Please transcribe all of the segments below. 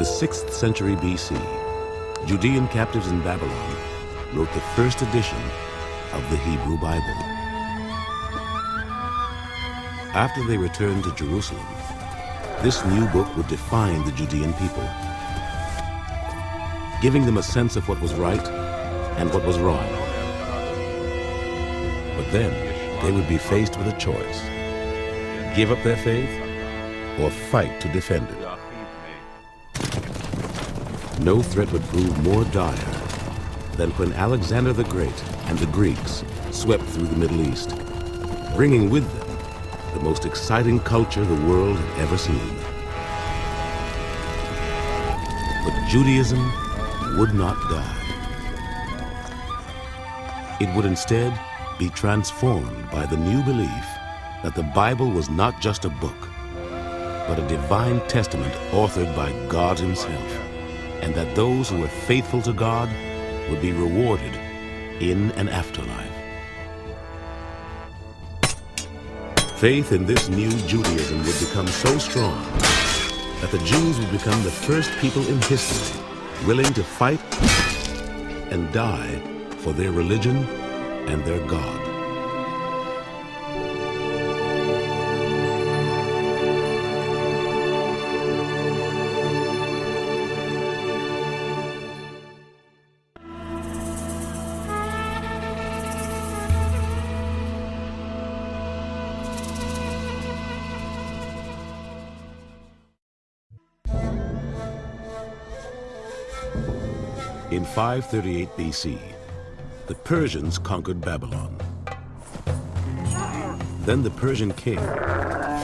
the 6th century BC, Judean captives in Babylon wrote the first edition of the Hebrew Bible. After they returned to Jerusalem, this new book would define the Judean people, giving them a sense of what was right and what was wrong. But then they would be faced with a choice: give up their faith or fight to defend it. No threat would prove more dire than when Alexander the Great and the Greeks swept through the Middle East, bringing with them the most exciting culture the world had ever seen. But Judaism would not die. It would instead be transformed by the new belief that the Bible was not just a book, but a divine testament authored by God Himself, and that those who were faithful to God would be rewarded in an afterlife. Faith in this new Judaism would become so strong that the Jews would become the first people in history willing to fight and die for their religion and their God. In 538 BC, the Persians conquered Babylon. Then the Persian king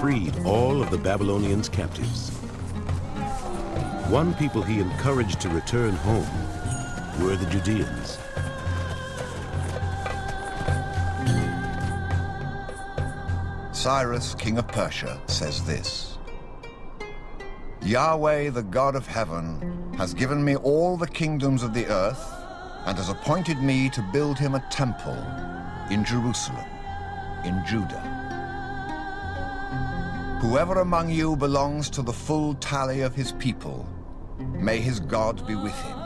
freed all of the Babylonians' captives. One people he encouraged to return home were the Judeans. Cyrus, king of Persia, says this: Yahweh, the God of heaven, has given me all the kingdoms of the earth and has appointed me to build him a temple in Jerusalem, in Judah. Whoever among you belongs to the full tally of his people, may his God be with him.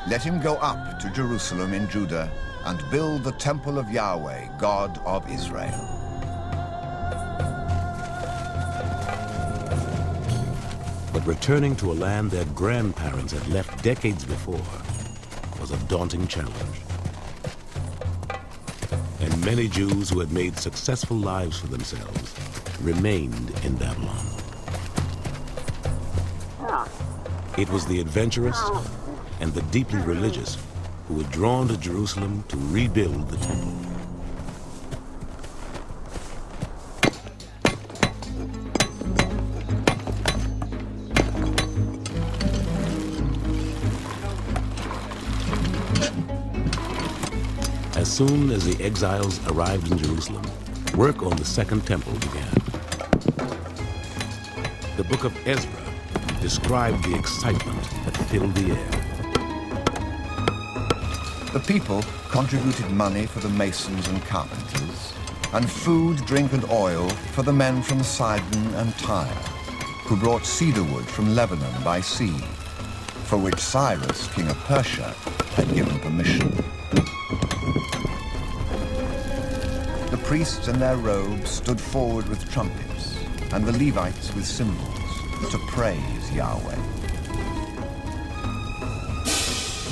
Let him go up to Jerusalem in Judah and build the temple of Yahweh, God of Israel. But returning to a land their grandparents had left decades before was a daunting challenge. And many Jews who had made successful lives for themselves remained in Babylon. It was the adventurous and the deeply religious who were drawn to Jerusalem to rebuild the temple. As soon as the exiles arrived in Jerusalem, work on the Second Temple began. The book of Ezra described the excitement that filled the air. The people contributed money for the masons and carpenters, and food, drink, and oil for the men from Sidon and Tyre, who brought cedar wood from Lebanon by sea, for which Cyrus, king of Persia, had given permission. The priests in their robes stood forward with trumpets, and the Levites with cymbals, to praise Yahweh.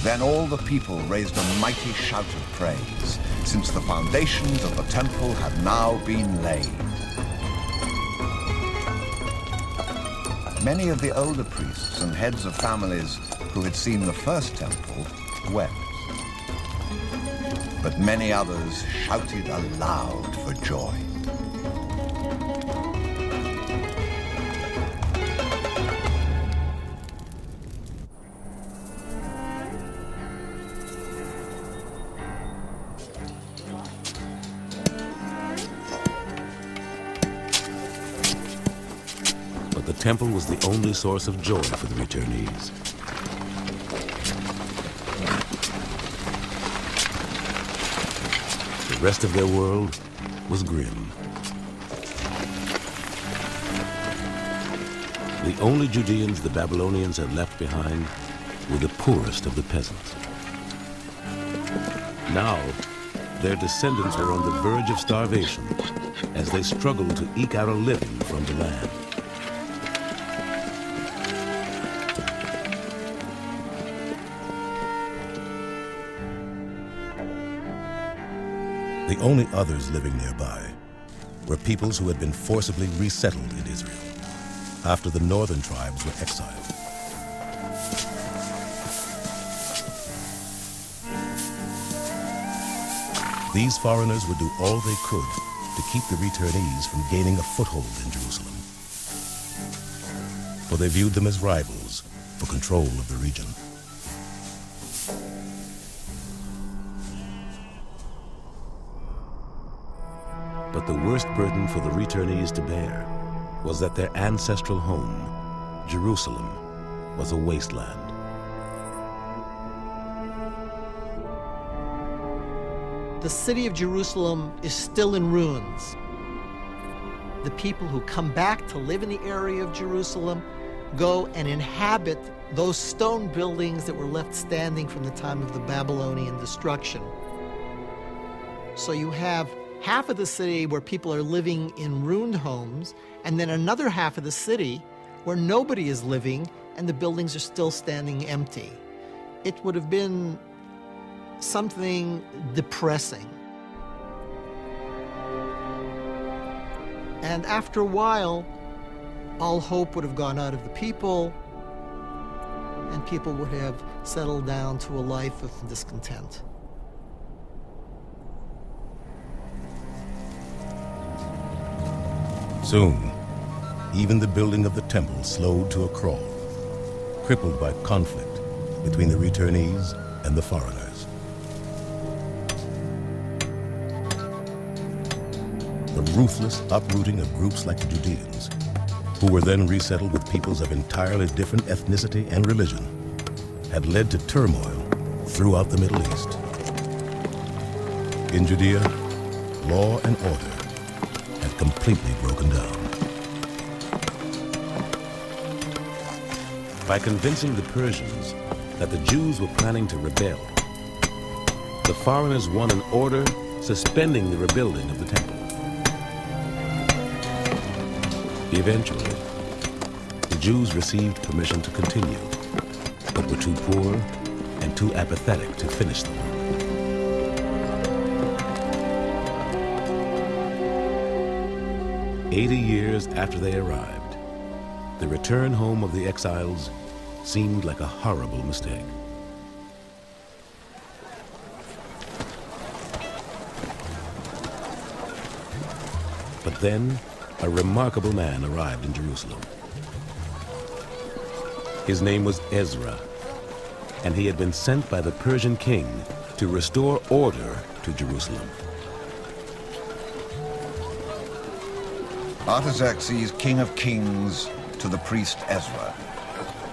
Then all the people raised a mighty shout of praise, since the foundations of the temple had now been laid. Many of the older priests and heads of families who had seen the first temple wept. But many others shouted aloud for joy. But the temple was the only source of joy for the returnees. The rest of their world was grim. The only Judeans the Babylonians had left behind were the poorest of the peasants. Now, their descendants were on the verge of starvation as they struggled to eke out a living from the land. The only others living nearby were peoples who had been forcibly resettled in Israel after the northern tribes were exiled. These foreigners would do all they could to keep the returnees from gaining a foothold in Jerusalem, for they viewed them as rivals for control of the region. But the worst burden for the returnees to bear was that their ancestral home, Jerusalem, was a wasteland. The city of Jerusalem is still in ruins. The people who come back to live in the area of Jerusalem go and inhabit those stone buildings that were left standing from the time of the Babylonian destruction. So you have half of the city where people are living in ruined homes, and then another half of the city where nobody is living and the buildings are still standing empty. It would have been something depressing. And after a while, all hope would have gone out of the people, and people would have settled down to a life of discontent. Soon, even the building of the temple slowed to a crawl, crippled by conflict between the returnees and the foreigners. The ruthless uprooting of groups like the Judeans, who were then resettled with peoples of entirely different ethnicity and religion, had led to turmoil throughout the Middle East. In Judea, law and order had completely broken down. By convincing the Persians that the Jews were planning to rebel, the foreigners won an order suspending the rebuilding of the temple. Eventually, the Jews received permission to continue, but were too poor and too apathetic to finish the work. "80 years after they arrived, the return home of the exiles seemed like a horrible mistake. But then, a remarkable man arrived in Jerusalem. His name was Ezra, and he had been sent by the Persian king to restore order to Jerusalem. Artaxerxes, king of kings, to the priest Ezra.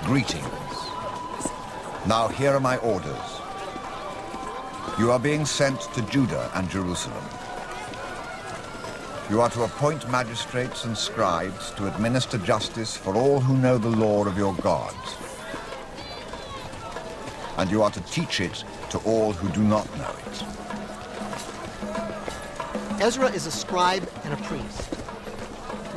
Greetings. Now here are my orders. You are being sent to Judah and Jerusalem. You are to appoint magistrates and scribes to administer justice for all who know the law of your gods. And you are to teach it to all who do not know it. Ezra is a scribe and a priest.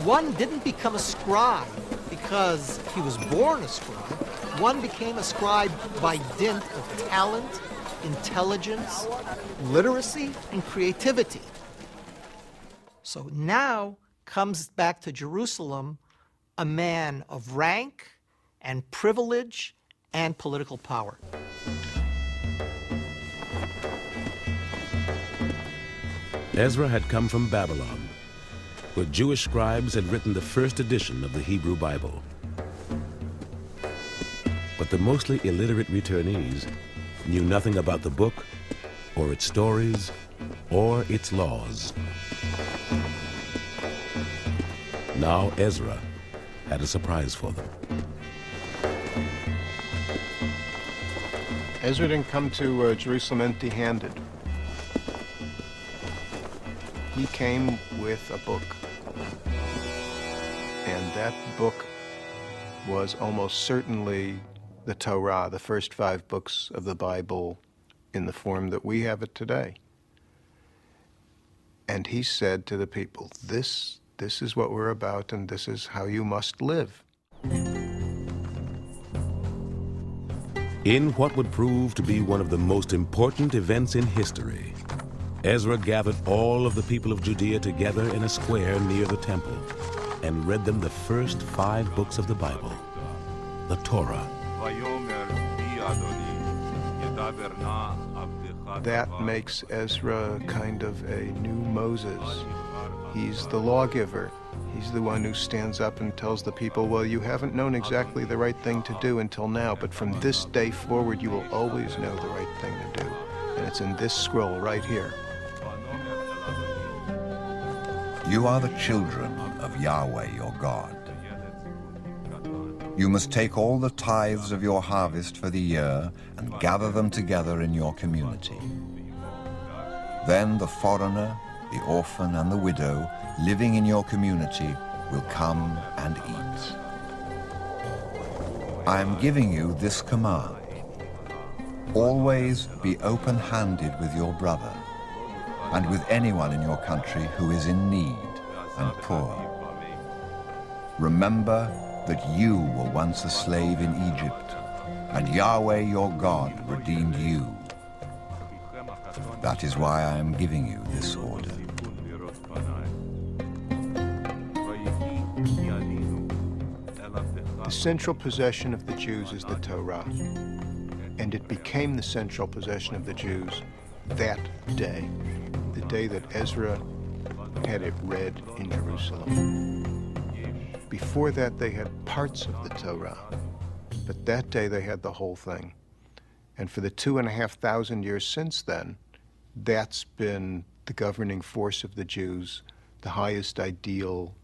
One didn't become a scribe because he was born a scribe. One became a scribe by dint of talent, intelligence, literacy, and creativity. So now comes back to Jerusalem a man of rank and privilege and political power. Ezra had come from Babylon, where Jewish scribes had written the first edition of the Hebrew Bible. But the mostly illiterate returnees knew nothing about the book, or its stories, or its laws. Now Ezra had a surprise for them. Ezra didn't come to Jerusalem empty-handed. He came with a book. And that book was almost certainly the Torah, the first 5 books of the Bible in the form that we have it today. And he said to the people, this is what we're about, and this is how you must live. In what would prove to be one of the most important events in history, Ezra gathered all of the people of Judea together in a square near the temple and read them the first 5 books of the Bible, the Torah. That makes Ezra kind of a new Moses. He's the lawgiver. He's the one who stands up and tells the people, well, you haven't known exactly the right thing to do until now, but from this day forward, you will always know the right thing to do. And it's in this scroll right here. You are the children of Yahweh your God. You must take all the tithes of your harvest for the year and gather them together in your community. Then the foreigner, the orphan, and the widow living in your community will come and eat. I am giving you this command. Always be open-handed with your brother and with anyone in your country who is in need and poor. Remember that you were once a slave in Egypt, and Yahweh your God redeemed you. That is why I am giving you this order. The central possession of the Jews is the Torah, and it became the central possession of the Jews that day, the day that Ezra had it read in Jerusalem. Before that, they had parts of the Torah, but that day they had the whole thing. And for the 2,500 years since then, that's been the governing force of the Jews, the highest ideal,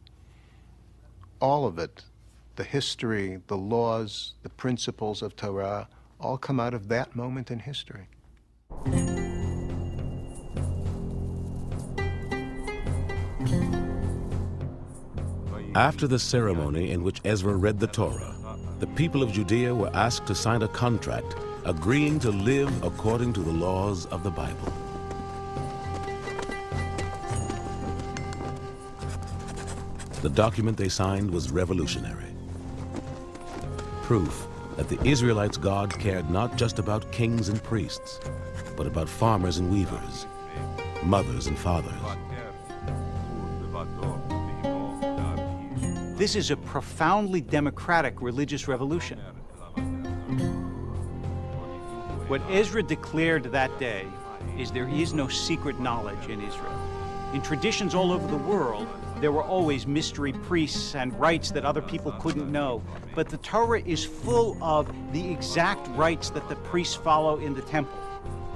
all of it. The history, the laws, the principles of Torah, all come out of that moment in history. After the ceremony in which Ezra read the Torah, the people of Judea were asked to sign a contract agreeing to live according to the laws of the Bible. The document they signed was revolutionary. Proof that the Israelites' God cared not just about kings and priests, but about farmers and weavers, mothers and fathers. This is a profoundly democratic religious revolution. What Ezra declared that day is there is no secret knowledge in Israel. In traditions all over the world, there were always mystery priests and rites that other people couldn't know. But the Torah is full of the exact rites that the priests follow in the temple.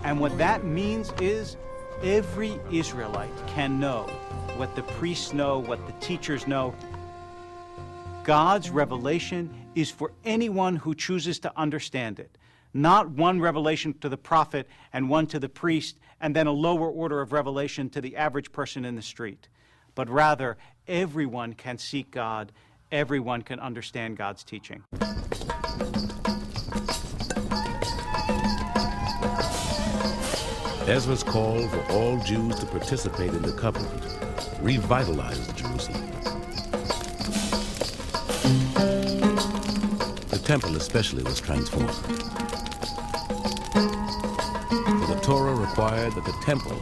And what that means is every Israelite can know what the priests know, what the teachers know. God's revelation is for anyone who chooses to understand it. Not one revelation to the prophet and one to the priest, and then a lower order of revelation to the average person in the street. But rather, everyone can seek God, everyone can understand God's teaching. Ezra's call for all Jews to participate in the covenant revitalized Jerusalem. The temple especially was transformed. For the Torah required that the temple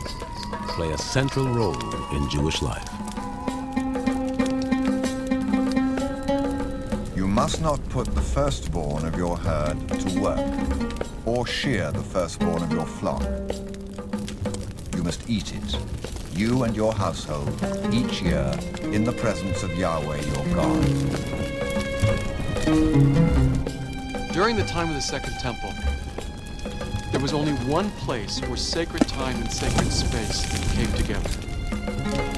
play a central role in Jewish life. You must not put the firstborn of your herd to work, or shear the firstborn of your flock. You must eat it, you and your household, each year in the presence of Yahweh your God. During the time of the Second Temple, there was only one place where sacred time and sacred space came together.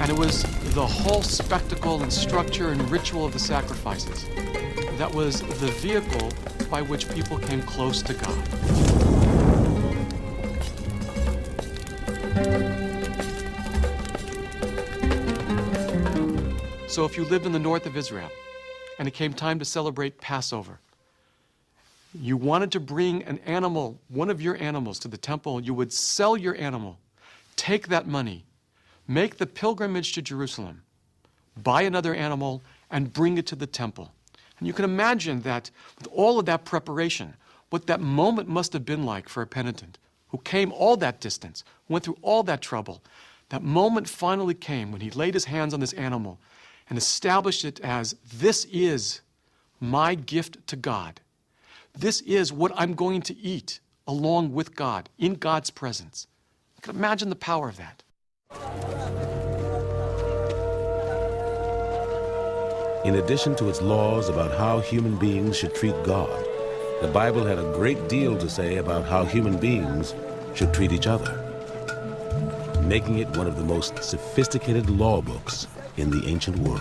And it was the whole spectacle and structure and ritual of the sacrifices that was the vehicle by which people came close to God. So if you lived in the north of Israel, and it came time to celebrate Passover. You wanted to bring an animal, one of your animals, to the temple, you would sell your animal, take that money, make the pilgrimage to Jerusalem, buy another animal, and bring it to the temple. And you can imagine that with all of that preparation, what that moment must have been like for a penitent who came all that distance, went through all that trouble. That moment finally came when he laid his hands on this animal and established it as, this is my gift to God. This is what I'm going to eat along with God, in God's presence. You can imagine the power of that. In addition to its laws about how human beings should treat God, the Bible had a great deal to say about how human beings should treat each other, making it one of the most sophisticated law books in the ancient world.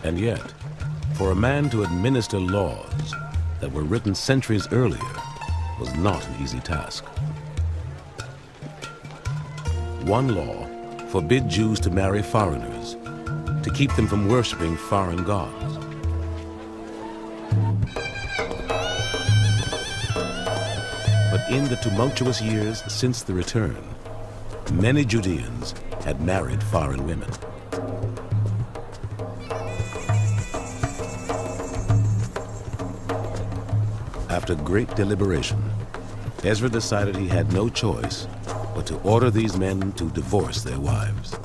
And yet, for a man to administer laws that were written centuries earlier was not an easy task. One law forbid Jews to marry foreigners, to keep them from worshiping foreign gods. But in the tumultuous years since the return, many Judeans had married foreign women. After great deliberation, Ezra decided he had no choice but to order these men to divorce their wives.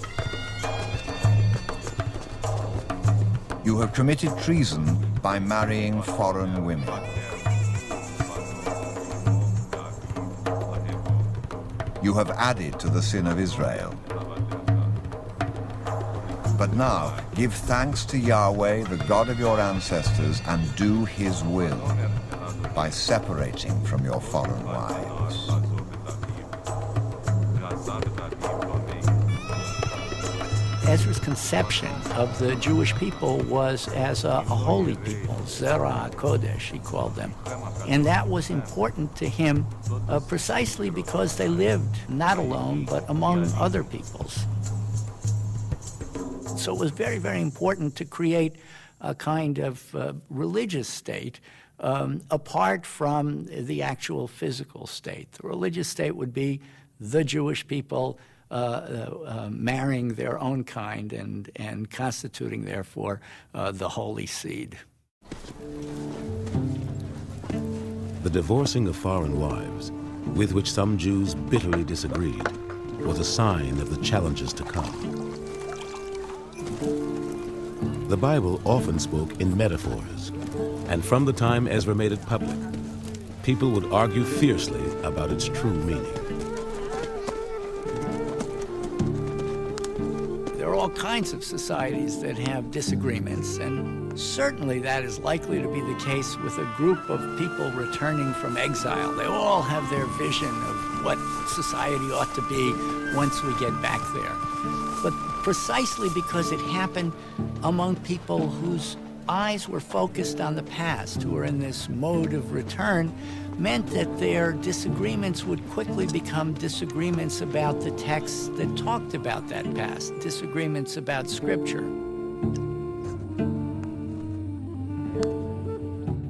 You have committed treason by marrying foreign women. You have added to the sin of Israel. But now give thanks to Yahweh, the God of your ancestors, and do his will by separating from your foreign wives. Ezra's conception of the Jewish people was as a holy people, Zerah Kodesh, he called them. And that was important to him precisely because they lived not alone, but among other peoples. So it was very, very important to create a kind of religious state apart from the actual physical state. The religious state would be the Jewish people marrying their own kind and constituting, therefore, the holy seed. The divorcing of foreign wives, with which some Jews bitterly disagreed, was a sign of the challenges to come. The Bible often spoke in metaphors, and from the time Ezra made it public, people would argue fiercely about its true meaning. There are all kinds of societies that have disagreements, and certainly that is likely to be the case with a group of people returning from exile. They all have their vision of what society ought to be once we get back there. But precisely because it happened among people whose eyes were focused on the past, who were in this mode of return, meant that their disagreements would quickly become disagreements about the texts that talked about that past, disagreements about Scripture.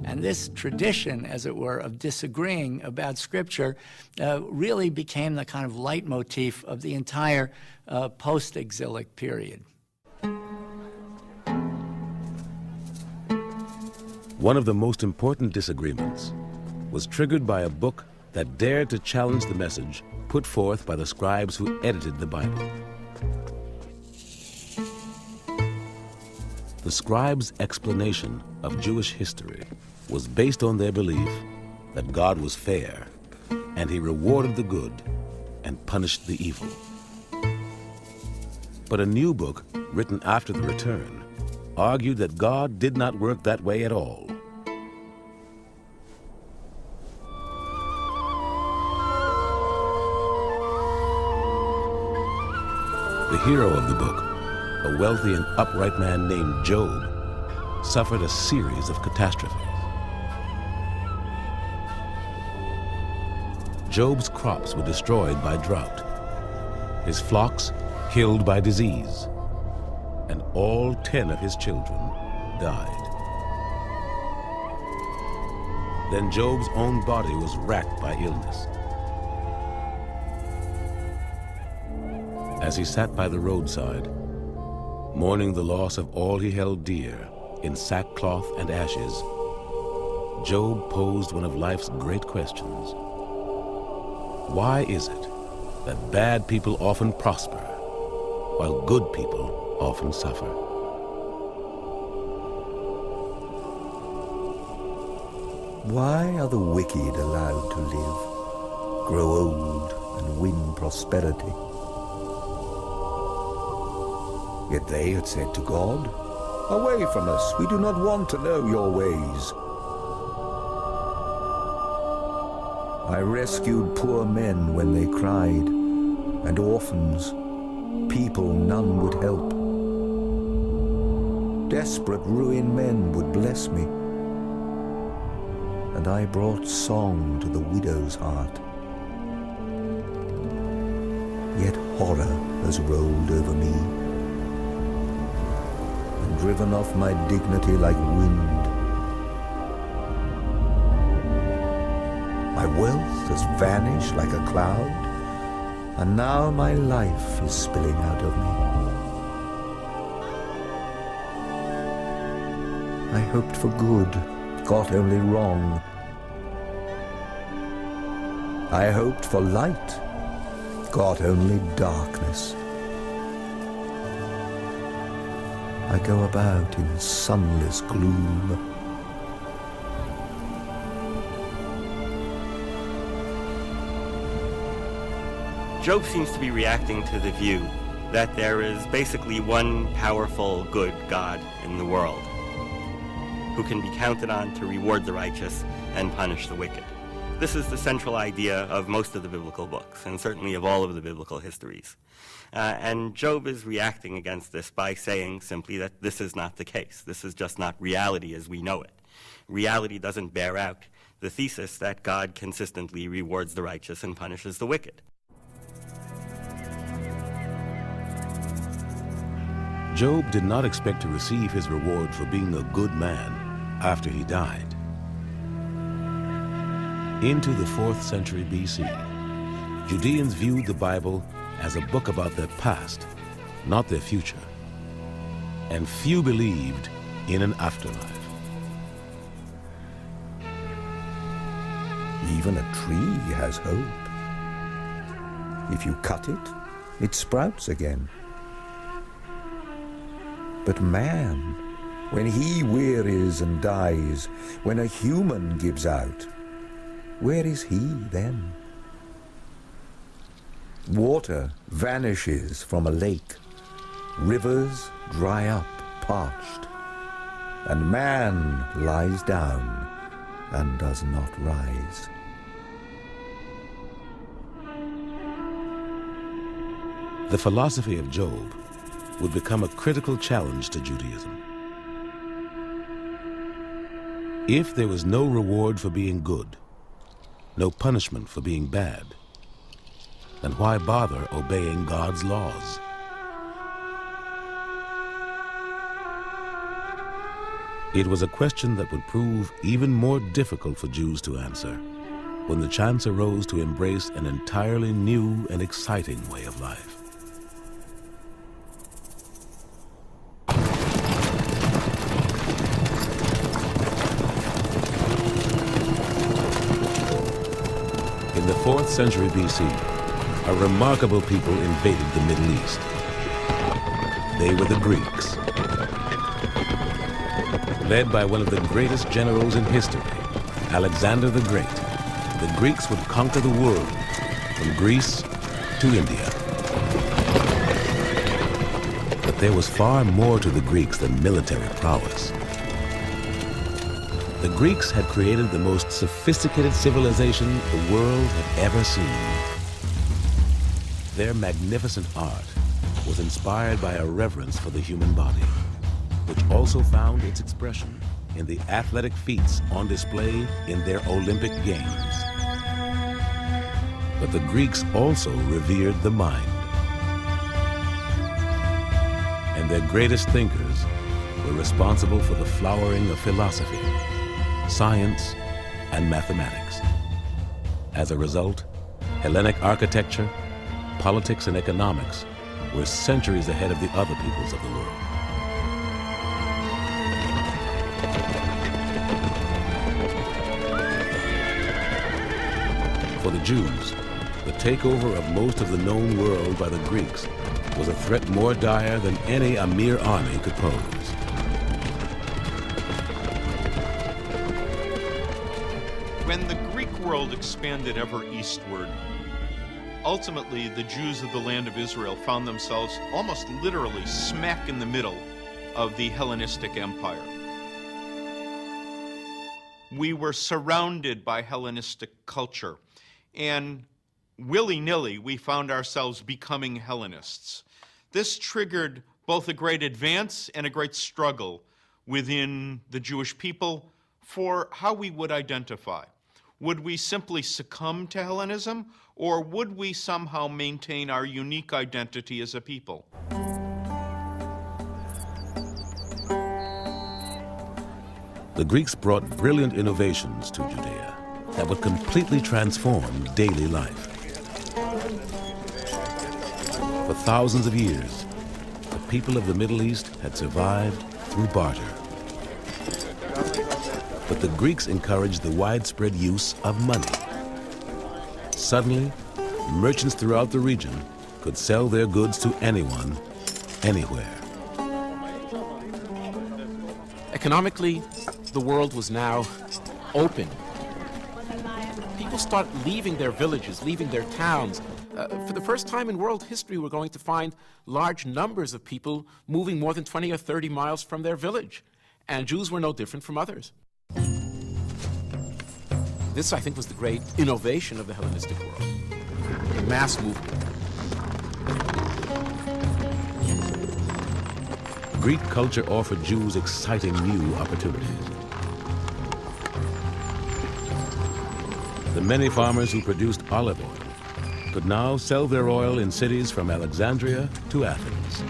And this tradition, as it were, of disagreeing about Scripture really became the kind of leitmotif of the entire post-exilic period. One of the most important disagreements was triggered by a book that dared to challenge the message put forth by the scribes who edited the Bible. The scribes' explanation of Jewish history was based on their belief that God was fair, and he rewarded the good and punished the evil. But a new book, written after the return, argued that God did not work that way at all. The hero of the book, a wealthy and upright man named Job, suffered a series of catastrophes. Job's crops were destroyed by drought. His flocks, killed by disease, and all 10 of his children died. Then Job's own body was racked by illness. As he sat by the roadside, mourning the loss of all he held dear in sackcloth and ashes, Job posed one of life's great questions. Why is it that bad people often prosper while good people often suffer? Why are the wicked allowed to live, grow old, and win prosperity? Yet they had said to God, "Away from us, we do not want to know your ways." I rescued poor men when they cried, and orphans, people none would help. Desperate, ruined men would bless me, and I brought song to the widow's heart. Yet horror has rolled over me and driven off my dignity like wind. My wealth has vanished like a cloud, and now my life is spilling out of me. I hoped for good, got only wrong. I hoped for light, got only darkness. I go about in sunless gloom. Job seems to be reacting to the view that there is basically one powerful, good God in the world who can be counted on to reward the righteous and punish the wicked. This is the central idea of most of the biblical books, and certainly of all of the biblical histories. And Job is reacting against this by saying simply that this is not the case. This is just not reality as we know it. Reality doesn't bear out the thesis that God consistently rewards the righteous and punishes the wicked. Job did not expect to receive his reward for being a good man after he died. Into the 4th century BC, Judeans viewed the Bible as a book about their past, not their future. And few believed in an afterlife. Even a tree has hope. If you cut it, it sprouts again. But man, when he wearies and dies, when a human gives out, where is he then? Water vanishes from a lake, rivers dry up, parched, and man lies down and does not rise. The philosophy of Job would become a critical challenge to Judaism. If there was no reward for being good, no punishment for being bad, then why bother obeying God's laws? It was a question that would prove even more difficult for Jews to answer when the chance arose to embrace an entirely new and exciting way of life. In the 4th century BC, a remarkable people invaded the Middle East. They were the Greeks. Led by one of the greatest generals in history, Alexander the Great, the Greeks would conquer the world from Greece to India. But there was far more to the Greeks than military prowess. The Greeks had created the most sophisticated civilization the world had ever seen. Their magnificent art was inspired by a reverence for the human body, which also found its expression in the athletic feats on display in their Olympic Games. But the Greeks also revered the mind. and their greatest thinkers were responsible for the flowering of philosophy, science, and mathematics. As a result, Hellenic architecture, politics, and economics were centuries ahead of the other peoples of the world. For the Jews, the takeover of most of the known world by the Greeks was a threat more dire than any a mere army could pose. When the Greek world expanded ever eastward, ultimately the Jews of the land of Israel found themselves almost literally smack in the middle of the Hellenistic Empire. We were surrounded by Hellenistic culture, and willy-nilly we found ourselves becoming Hellenists. This triggered both a great advance and a great struggle within the Jewish people for how we would identify. Would we simply succumb to Hellenism, or would we somehow maintain our unique identity as a people? The Greeks brought brilliant innovations to Judea that would completely transform daily life. For thousands of years, the people of the Middle East had survived through barter. But the Greeks encouraged the widespread use of money. Suddenly, merchants throughout the region could sell their goods to anyone, anywhere. Economically, the world was now open. People start leaving their villages, leaving their towns. For the first time in world history, we're going to find large numbers of people moving more than 20 or 30 miles from their village. And Jews were no different from others. This, I think, was the great innovation of the Hellenistic world, the mass movement. Greek culture offered Jews exciting new opportunities. The many farmers who produced olive oil could now sell their oil in cities from Alexandria to Athens.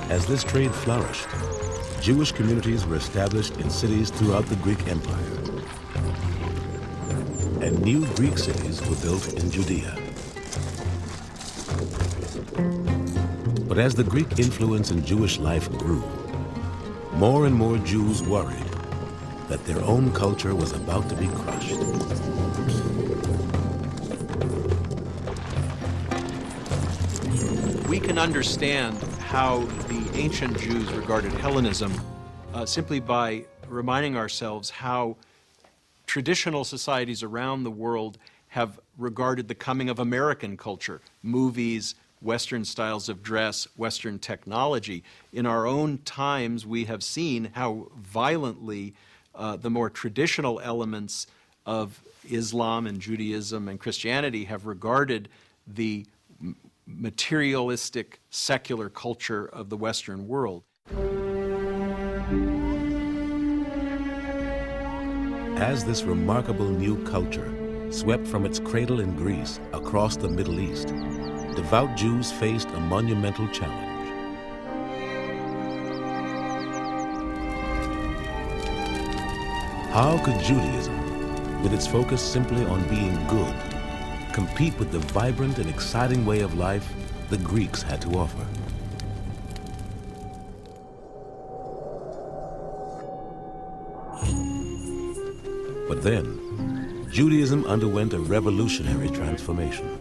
As this trade flourished, Jewish communities were established in cities throughout the Greek Empire. And new Greek cities were built in Judea. But as the Greek influence in Jewish life grew, more and more Jews worried that their own culture was about to be crushed. We can understand how the ancient Jews regarded Hellenism simply by reminding ourselves how traditional societies around the world have regarded the coming of American culture, movies, Western styles of dress, Western technology. In our own times, we have seen how violently the more traditional elements of Islam and Judaism and Christianity have regarded the materialistic, secular culture of the Western world. As this remarkable new culture swept from its cradle in Greece across the Middle East, devout Jews faced a monumental challenge. How could Judaism, with its focus simply on being good, compete with the vibrant and exciting way of life the Greeks had to offer? But then, Judaism underwent a revolutionary transformation.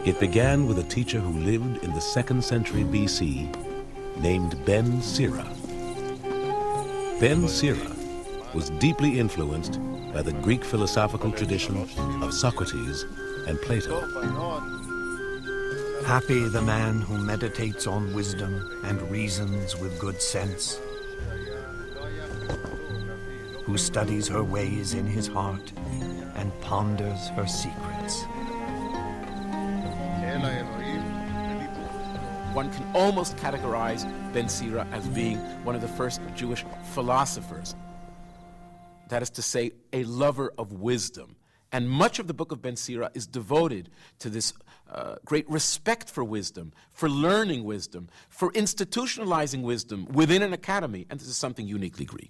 It began with a teacher who lived in the 2nd century BC named Ben Sira. Ben Sira was deeply influenced by the Greek philosophical tradition of Socrates and Plato. Happy the man who meditates on wisdom and reasons with good sense, who studies her ways in his heart and ponders her secrets. One can almost categorize Ben Sira as being one of the first Jewish philosophers. That is to say, a lover of wisdom And much of the book of Ben Sira is devoted to this great respect for wisdom, for learning wisdom, for institutionalizing wisdom within an academy, and this is something uniquely Greek.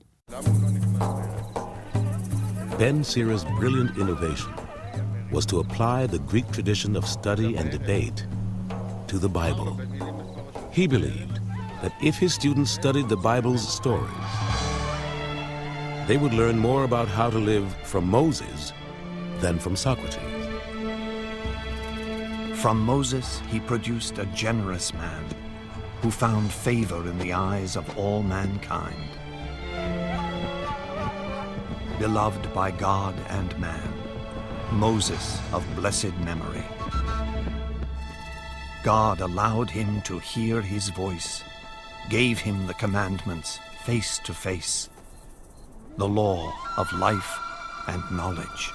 Ben Sira's brilliant innovation was to apply the Greek tradition of study and debate to the Bible. He believed that if his students studied the Bible's stories, they would learn more about how to live from Moses than from Socrates. From Moses, he produced a generous man who found favor in the eyes of all mankind. Beloved by God and man, Moses of blessed memory. God allowed him to hear his voice, gave him the commandments face to face, the law of life and knowledge.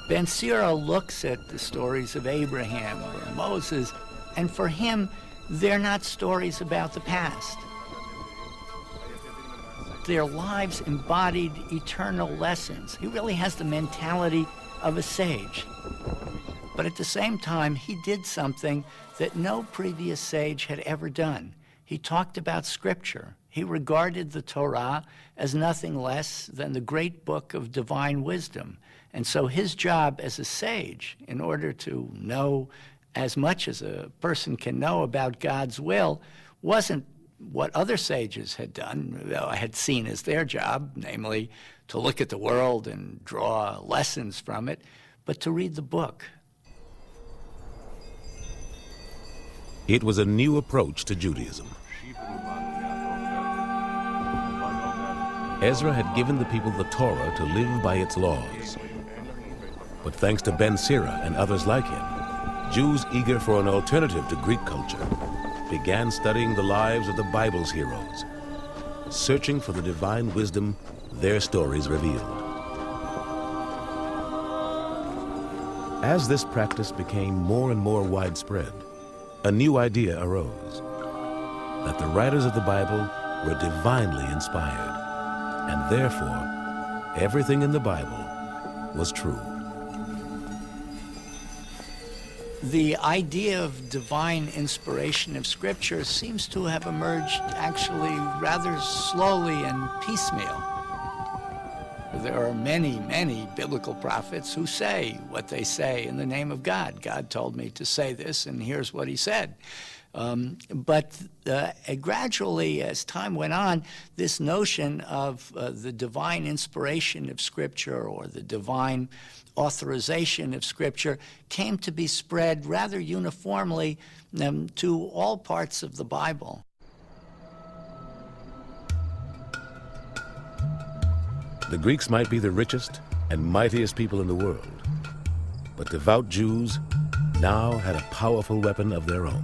Ben Sira looks at the stories of Abraham or Moses, and for him, they're not stories about the past. Their lives embodied eternal lessons. He really has the mentality of a sage. But at the same time, he did something that no previous sage had ever done. He talked about Scripture. He regarded the Torah as nothing less than the great book of divine wisdom. And so his job as a sage, in order to know as much as a person can know about God's will, wasn't what other sages had done, had seen as their job, namely to look at the world and draw lessons from it, but to read the book. It was a new approach to Judaism. Ezra had given the people the Torah to live by its laws. But thanks to Ben Sira and others like him, Jews eager for an alternative to Greek culture began studying the lives of the Bible's heroes, searching for the divine wisdom their stories revealed. As this practice became more and more widespread, a new idea arose, that the writers of the Bible were divinely inspired, and therefore, everything in the Bible was true. The idea of divine inspiration of Scripture seems to have emerged actually rather slowly and piecemeal. There are many, many biblical prophets who say what they say in the name of God. God told me to say this, and here's what he said. But gradually, as time went on, this notion of the divine inspiration of Scripture or the divine authorization of Scripture came to be spread rather uniformly to all parts of the Bible. The Greeks might be the richest and mightiest people in the world, but devout Jews now had a powerful weapon of their own.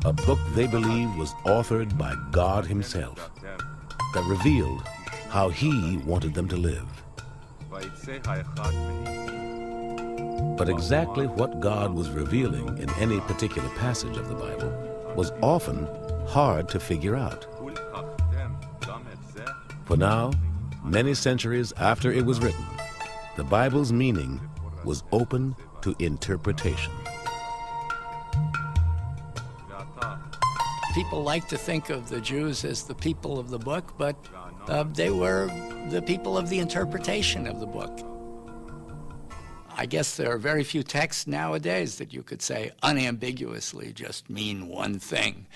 A book they believed was authored by God himself, that revealed how he wanted them to live. But exactly what God was revealing in any particular passage of the Bible was often hard to figure out. For now, many centuries after it was written, the Bible's meaning was open to interpretation. People like to think of the Jews as the people of the book, but they were the people of the interpretation of the book. I guess there are very few texts nowadays that you could say unambiguously just mean one thing.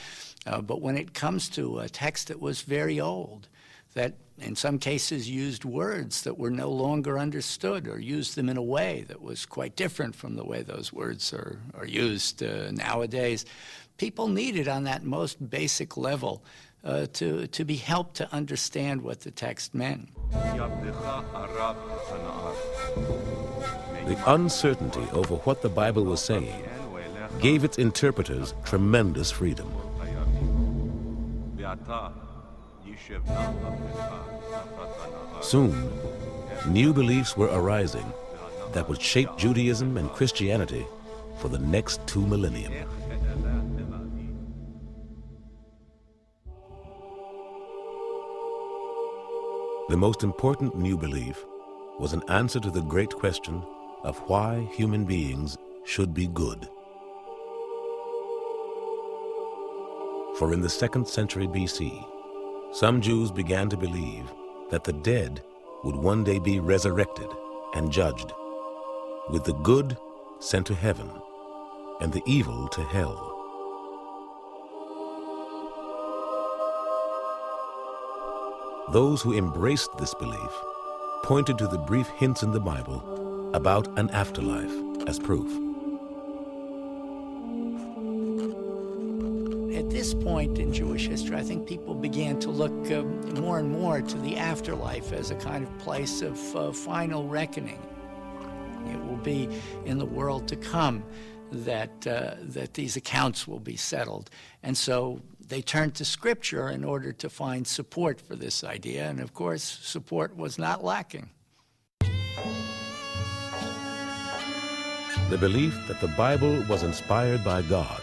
But when it comes to a text that was very old, that in some cases used words that were no longer understood or used them in a way that was quite different from the way those words are used nowadays, people needed on that most basic level to be helped to understand what the text meant. The uncertainty over what the Bible was saying gave its interpreters tremendous freedom. Soon, new beliefs were arising that would shape Judaism and Christianity for the next 2 millennium. The most important new belief was an answer to the great question of why human beings should be good. For in the 2nd century BC, some Jews began to believe that the dead would one day be resurrected and judged, with the good sent to heaven and the evil to hell. Those who embraced this belief pointed to the brief hints in the Bible about an afterlife as proof. At this point in Jewish history, I think people began to look more and more to the afterlife as a kind of place of final reckoning. It will be in the world to come that these accounts will be settled. And so they turned to Scripture in order to find support for this idea, and of course, support was not lacking. The belief that the Bible was inspired by God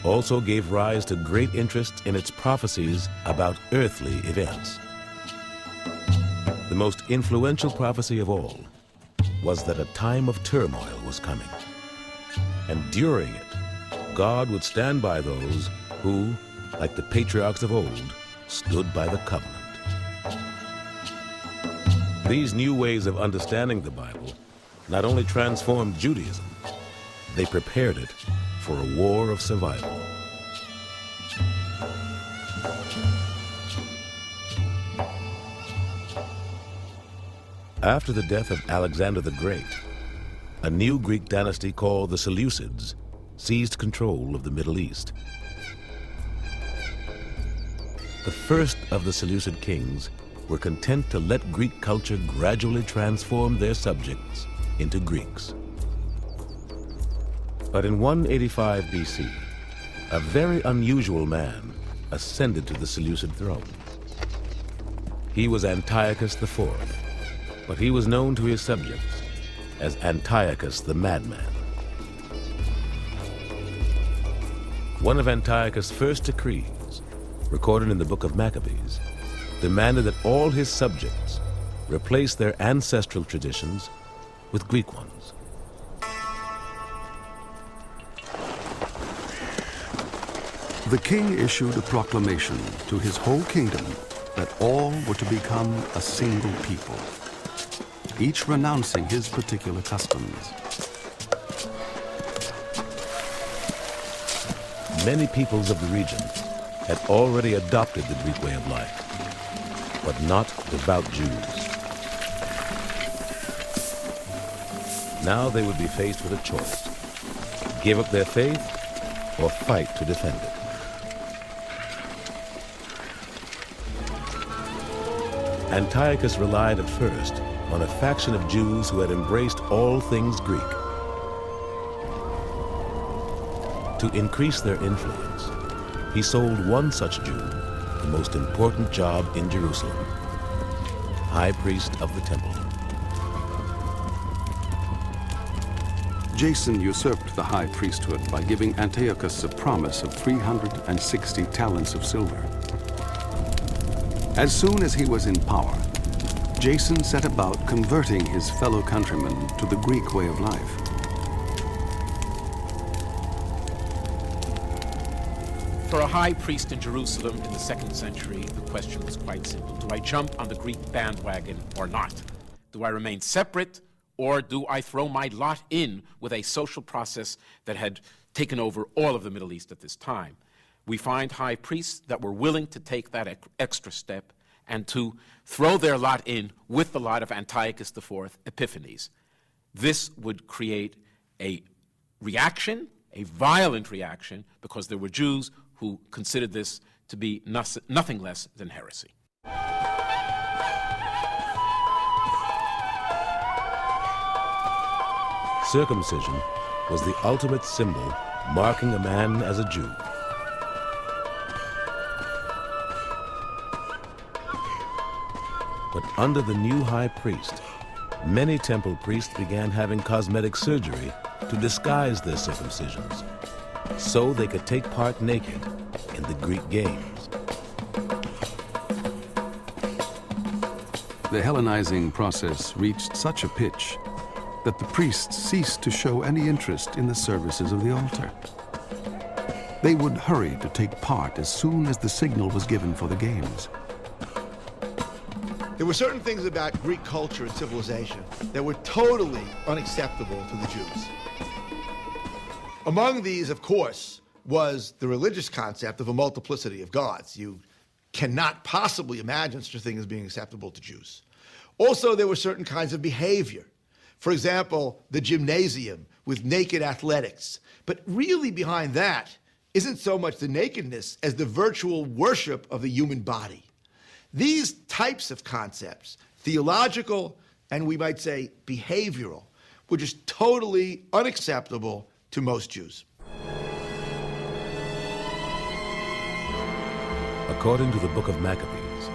also gave rise to great interest in its prophecies about earthly events. The most influential prophecy of all was that a time of turmoil was coming, and during it, God would stand by those who, like the patriarchs of old, stood by the covenant. These new ways of understanding the Bible not only transformed Judaism, they prepared it for a war of survival. After the death of Alexander the Great, a new Greek dynasty called the Seleucids seized control of the Middle East. The first of the Seleucid kings were content to let Greek culture gradually transform their subjects into Greeks. But in 185 BC, a very unusual man ascended to the Seleucid throne. He was Antiochus IV, but he was known to his subjects as Antiochus the Madman. One of Antiochus' first decrees, recorded in the book of Maccabees, demanded that all his subjects replace their ancestral traditions with Greek ones. The king issued a proclamation to his whole kingdom that all were to become a single people, each renouncing his particular customs. Many peoples of the region had already adopted the Greek way of life, but not devout Jews. Now they would be faced with a choice: give up their faith or fight to defend it. Antiochus relied at first on a faction of Jews who had embraced all things Greek. To increase their influence, he sold one such Jew the most important job in Jerusalem, high priest of the temple. Jason usurped the high priesthood by giving Antiochus a promise of 360 talents of silver. As soon as he was in power, Jason set about converting his fellow countrymen to the Greek way of life. For a high priest in Jerusalem in the 2nd century, the question was quite simple. Do I jump on the Greek bandwagon or not? Do I remain separate, or do I throw my lot in with a social process that had taken over all of the Middle East at this time? We find high priests that were willing to take that extra step and to throw their lot in with the lot of Antiochus IV Epiphanes. This would create a reaction, a violent reaction, because there were Jews who considered this to be nothing less than heresy. Circumcision was the ultimate symbol marking a man as a Jew. But under the new high priest, many temple priests began having cosmetic surgery to disguise their circumcisions, so they could take part naked in the Greek games. the Hellenizing process reached such a pitch that the priests ceased to show any interest in the services of the altar. They would hurry to take part as soon as the signal was given for the games. There were certain things about Greek culture and civilization that were totally unacceptable to the Jews. Among these, of course, was the religious concept of a multiplicity of gods. You cannot possibly imagine such a thing as being acceptable to Jews. Also, there were certain kinds of behavior. For example, the gymnasium with naked athletics. But really behind that isn't so much the nakedness as the virtual worship of the human body. These types of concepts, theological and we might say behavioral, were just totally unacceptable to most Jews. According to the book of Maccabees,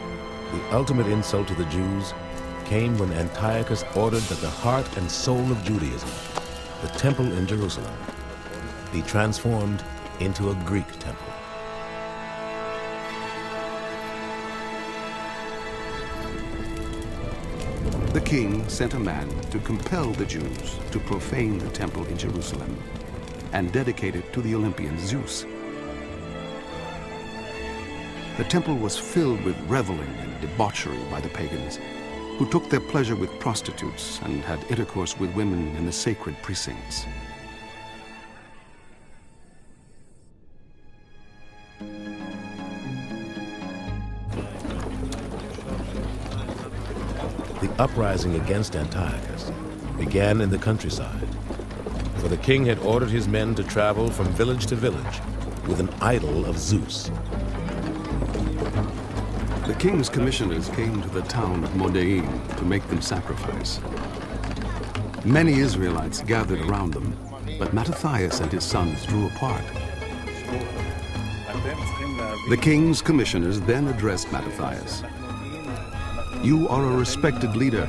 the ultimate insult to the Jews came when Antiochus ordered that the heart and soul of Judaism, the temple in Jerusalem, be transformed into a Greek temple. The king sent a man to compel the Jews to profane the temple in Jerusalem and dedicate it to the Olympian Zeus. The temple was filled with reveling and debauchery by the pagans, who took their pleasure with prostitutes and had intercourse with women in the sacred precincts. The uprising against Antiochus began in the countryside, for the king had ordered his men to travel from village to village with an idol of Zeus. The king's commissioners came to the town of Modein to make them sacrifice. Many Israelites gathered around them, but Mattathias and his sons drew apart. The king's commissioners then addressed Mattathias. "You are a respected leader,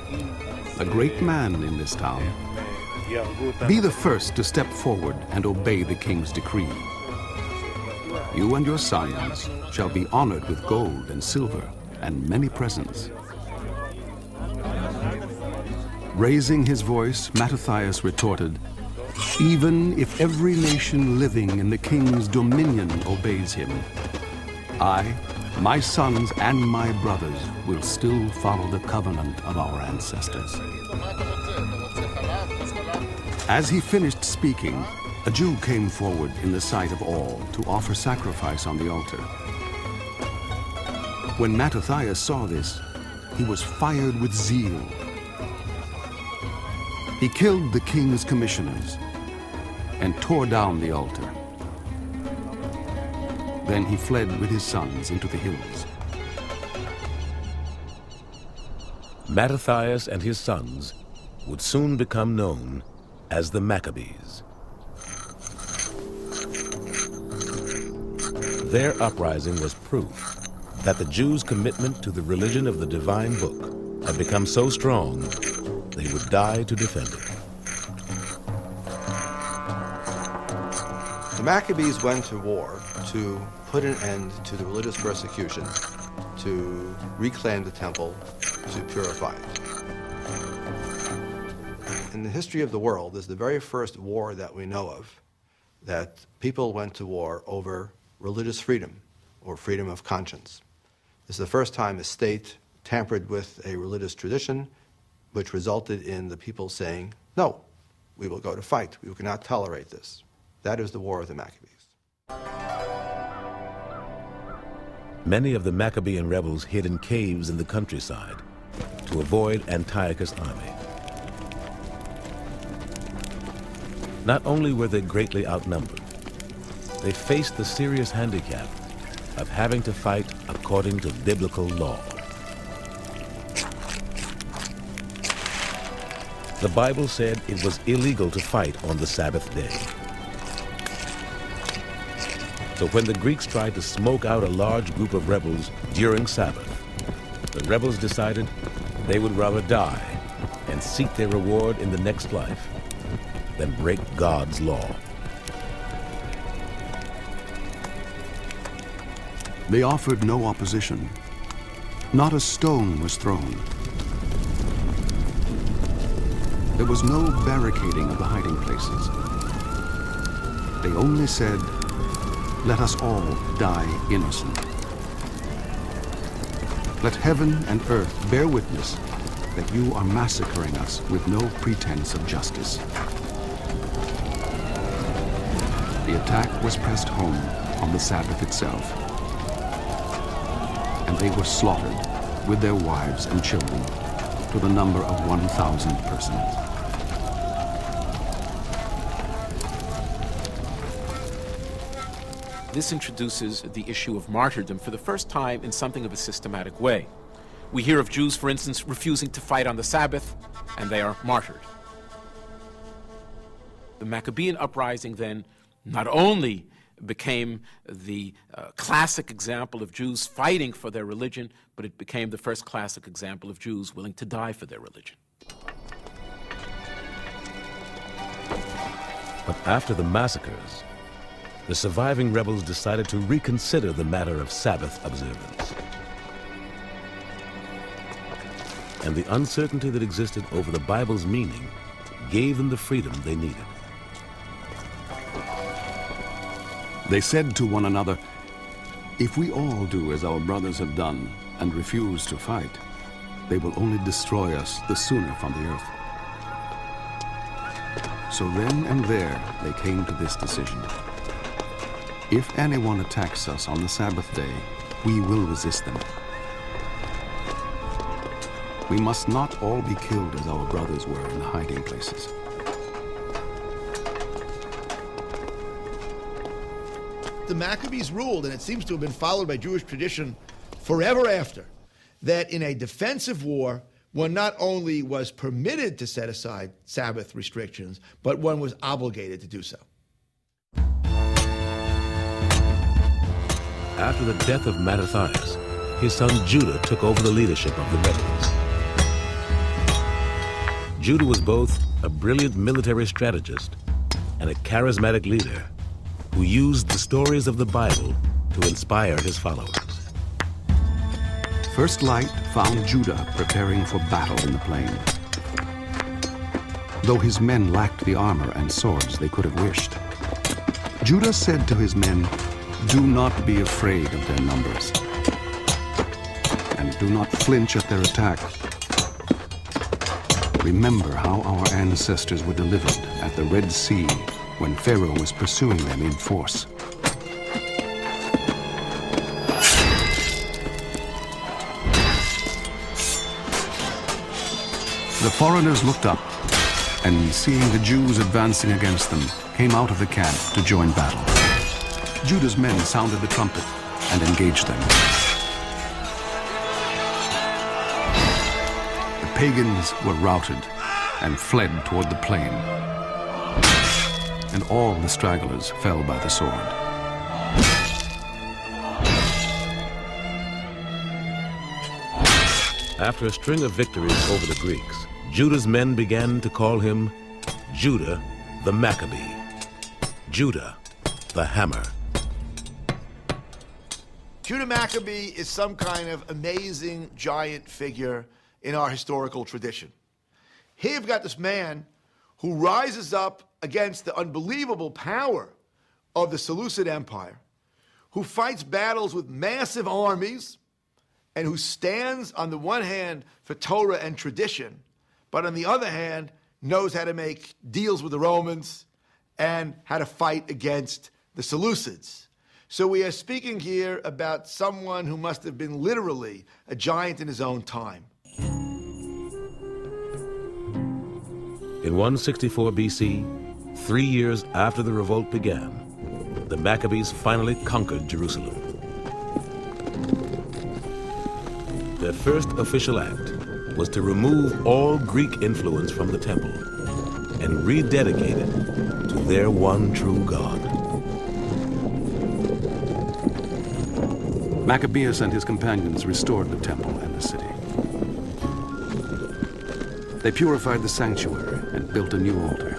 a great man in this town. Be the first to step forward and obey the king's decree. You and your sons shall be honored with gold and silver and many presents." Raising his voice, Mattathias retorted, "Even if every nation living in the king's dominion obeys him, I, my sons, and my brothers will still follow the covenant of our ancestors." As he finished speaking, a Jew came forward in the sight of all to offer sacrifice on the altar. When Mattathias saw this, he was fired with zeal. He killed the king's commissioners and tore down the altar. Then he fled with his sons into the hills. Mattathias and his sons would soon become known as the Maccabees. Their uprising was proof that the Jews' commitment to the religion of the divine book had become so strong they would die to defend it. The Maccabees went to war to put an end to the religious persecution, to reclaim the temple, to purify it. In the history of the world, this is the very first war that we know of that people went to war over religious freedom or freedom of conscience. This is the first time a state tampered with a religious tradition, which resulted in the people saying, "No, we will go to fight. We cannot tolerate this." That is the War of the Maccabees. Many of the Maccabean rebels hid in caves in the countryside to avoid Antiochus' army. Not only were they greatly outnumbered, they faced the serious handicap of having to fight according to biblical law. The Bible said it was illegal to fight on the Sabbath day. So when the Greeks tried to smoke out a large group of rebels during Sabbath, the rebels decided they would rather die and seek their reward in the next life than break God's law. They offered no opposition. Not a stone was thrown. There was no barricading of the hiding places. They only said, "Let us all die innocent. Let heaven and earth bear witness that you are massacring us with no pretense of justice." The attack was pressed home on the Sabbath itself, and they were slaughtered with their wives and children to the number of 1,000 persons. This introduces the issue of martyrdom for the first time in something of a systematic way. We hear of Jews, for instance, refusing to fight on the Sabbath, and they are martyred. The Maccabean uprising then not only became the classic example of Jews fighting for their religion, but it became the first classic example of Jews willing to die for their religion. But after the massacres, the surviving rebels decided to reconsider the matter of Sabbath observance. And the uncertainty that existed over the Bible's meaning gave them the freedom they needed. They said to one another, "If we all do as our brothers have done and refuse to fight, they will only destroy us the sooner from the earth." So then and there they came to this decision. If anyone attacks us on the Sabbath day, we will resist them. We must not all be killed as our brothers were in the hiding places. The Maccabees ruled, and it seems to have been followed by Jewish tradition forever after, that in a defensive war, one not only was permitted to set aside Sabbath restrictions, but one was obligated to do so. After the death of Mattathias, his son Judah took over the leadership of the rebels. Judah was both a brilliant military strategist and a charismatic leader who used the stories of the Bible to inspire his followers. First light found Judah preparing for battle in the plain. Though his men lacked the armor and swords they could have wished, Judah said to his men, "Do not be afraid of their numbers, and do not flinch at their attack. Remember how our ancestors were delivered at the Red Sea when Pharaoh was pursuing them in force. The foreigners looked up, and seeing the Jews advancing against them, came out of the camp to join battle. Judah's men sounded the trumpet and engaged them. The pagans were routed and fled toward the plain, and all the stragglers fell by the sword. After a string of victories over the Greeks, Judah's men began to call him Judah the Maccabee, Judah the Hammer. Judah Maccabee is some kind of amazing giant figure in our historical tradition. Here you've got this man who rises up against the unbelievable power of the Seleucid Empire, who fights battles with massive armies, and who stands on the one hand for Torah and tradition, but on the other hand knows how to make deals with the Romans and how to fight against the Seleucids. So we are speaking here about someone who must have been literally a giant in his own time. In 164 BC, 3 years after the revolt began, the Maccabees finally conquered Jerusalem. Their first official act was to remove all Greek influence from the temple and rededicate it to their one true God. Maccabeus and his companions restored the temple and the city. They purified the sanctuary and built a new altar.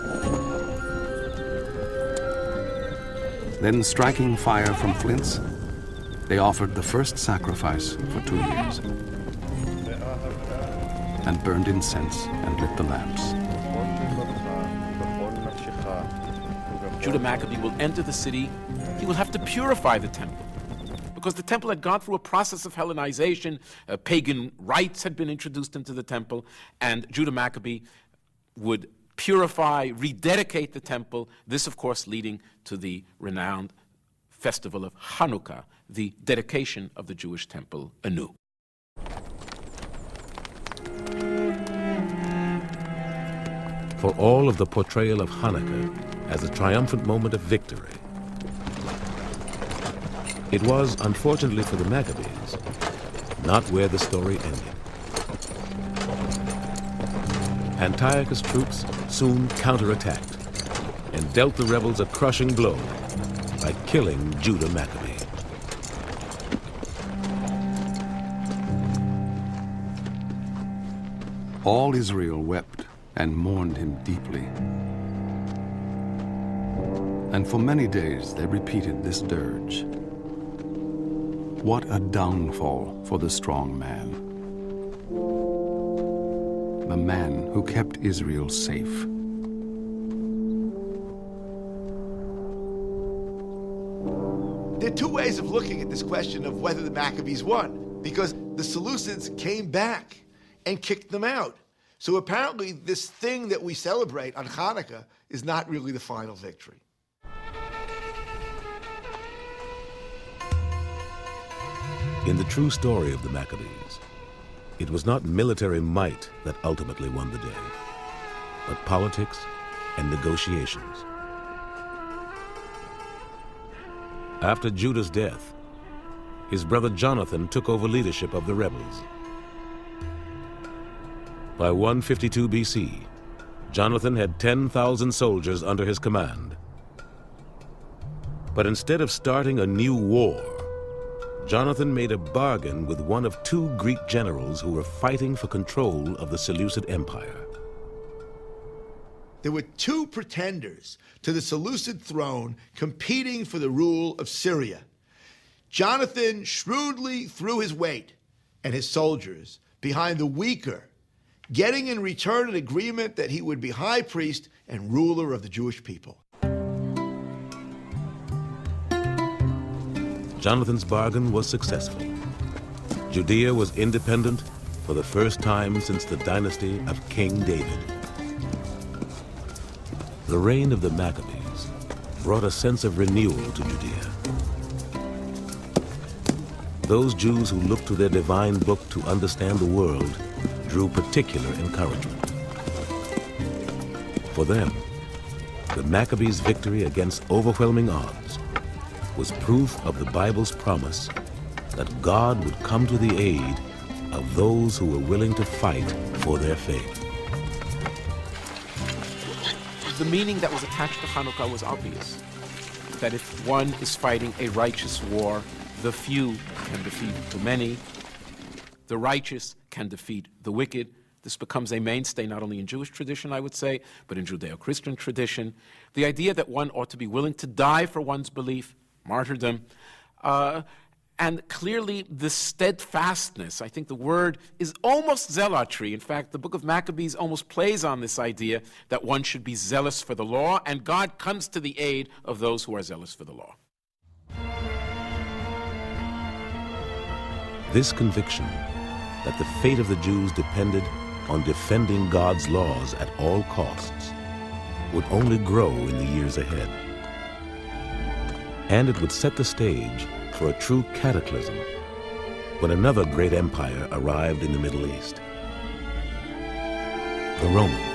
Then, striking fire from flints, they offered the first sacrifice for 2 years, and burned incense and lit the lamps. Judah Maccabee will enter the city, he will have to purify the temple. Because the temple had gone through a process of Hellenization, pagan rites had been introduced into the temple, and Judah Maccabee would purify, rededicate the temple, this of course leading to the renowned festival of Hanukkah, the dedication of the Jewish temple anew. For all of the portrayal of Hanukkah as a triumphant moment of victory, it was, unfortunately for the Maccabees, not where the story ended. Antiochus' troops soon counterattacked and dealt the rebels a crushing blow by killing Judah Maccabee. All Israel wept and mourned him deeply. And for many days they repeated this dirge. What a downfall for the strong man. The man who kept Israel safe. There are two ways of looking at this question of whether the Maccabees won, because the Seleucids came back and kicked them out. So apparently this thing that we celebrate on Hanukkah is not really the final victory. In the true story of the Maccabees, it was not military might that ultimately won the day, but politics and negotiations. After Judah's death, his brother Jonathan took over leadership of the rebels. By 152 BC, Jonathan had 10,000 soldiers under his command. But instead of starting a new war, Jonathan made a bargain with one of two Greek generals who were fighting for control of the Seleucid Empire. There were two pretenders to the Seleucid throne competing for the rule of Syria. Jonathan shrewdly threw his weight and his soldiers behind the weaker, getting in return an agreement that he would be high priest and ruler of the Jewish people. Jonathan's bargain was successful. Judea was independent for the first time since the dynasty of King David. The reign of the Maccabees brought a sense of renewal to Judea. Those Jews who looked to their divine book to understand the world drew particular encouragement. For them, the Maccabees' victory against overwhelming odds was proof of the Bible's promise that God would come to the aid of those who were willing to fight for their faith. The meaning that was attached to Hanukkah was obvious, that if one is fighting a righteous war, the few can defeat the many, the righteous can defeat the wicked. This becomes a mainstay not only in Jewish tradition, I would say, but in Judeo-Christian tradition. The idea that one ought to be willing to die for one's belief, martyrdom, and clearly the steadfastness. I think the word is almost zealotry. In fact, the book of Maccabees almost plays on this idea that one should be zealous for the law, and God comes to the aid of those who are zealous for the law. This conviction that the fate of the Jews depended on defending God's laws at all costs would only grow in the years ahead. And it would set the stage for a true cataclysm when another great empire arrived in the Middle East, the Romans.